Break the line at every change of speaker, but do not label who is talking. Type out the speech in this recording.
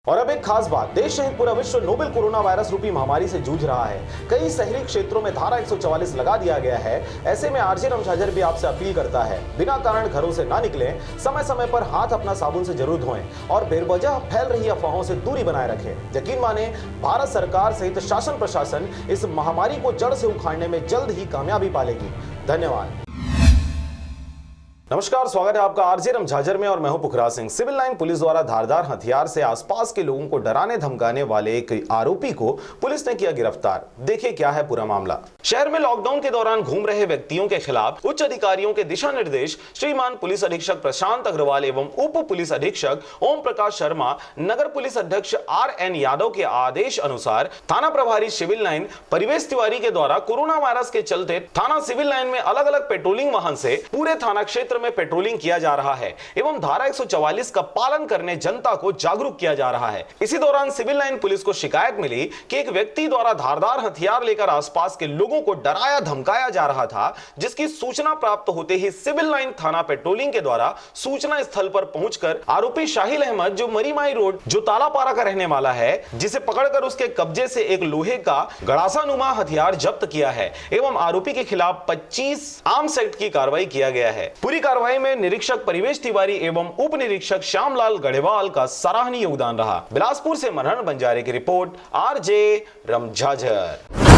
और अब एक खास बात, देश सहित पूरा विश्व नोवेल कोरोना वायरस रूपी महामारी से जूझ रहा है। कई शहरी क्षेत्रों में धारा 144 लगा दिया गया है। ऐसे में आरजे रमझाझर भी आपसे अपील करता है, बिना कारण घरों से ना निकलें, समय समय पर हाथ अपना साबुन से जरूर धोएं और बेवजह फैल रही अफवाहों से दूरी बनाए रखें। यकीन माने, भारत सरकार सहित शासन प्रशासन इस महामारी को जड़ से उखाड़ने में जल्द ही कामयाबी पालेगी। धन्यवाद। नमस्कार, स्वागत है आपका आरजे रमझाझर में और मैं हूं पुखराज सिंह। सिविल लाइन पुलिस द्वारा धारदार हथियार से आसपास के लोगों को डराने धमकाने वाले एक आरोपी को पुलिस ने किया गिरफ्तार। देखिए क्या है पूरा मामला। शहर में लॉकडाउन के दौरान घूम रहे व्यक्तियों के खिलाफ उच्च अधिकारियों के दिशा निर्देश श्रीमान पुलिस अधीक्षक प्रशांत अग्रवाल एवं उप पुलिस अधीक्षक ओम प्रकाश शर्मा, नगर पुलिस अध्यक्ष RN यादव के आदेश अनुसार थाना प्रभारी सिविल लाइन परिवेश तिवारी के द्वारा कोरोना वायरस के चलते थाना सिविल लाइन में अलग अलग पेट्रोलिंग वाहन से पूरे थाना क्षेत्र में पेट्रोलिंग किया जा रहा है एवं धारा 144 का पालन करने जनता को जागरूक किया जा रहा है। इसी दौरान सिविल लाइन पुलिस को शिकायत मिली कि एक व्यक्ति द्वारा धारदार हथियार लेकर आसपास के लोगों को डराया धमकाया जा रहा था, जिसकी सूचना प्राप्त होते ही सिविल लाइन थाना पेट्रोलिंग के द्वारा सूचना स्थल पर पहुंचकर आरोपी शाहिल अहमद, जो मरीमाई रोड जो तालापारा का रहने वाला है, जिसे पकड़कर उसके कब्जे से एक लोहे का गड़ासानुमा हथियार जब्त किया है एवं आरोपी के खिलाफ 25 आर्म्स एक्ट की कार्रवाई किया गया है। पूरी कार्रवाई में निरीक्षक परिवेश तिवारी एवं उप निरीक्षक श्यामलाल गढ़ेवाल का सराहनीय योगदान रहा। बिलासपुर से मनहर बंजारे की रिपोर्ट, आरजे रमझाझर।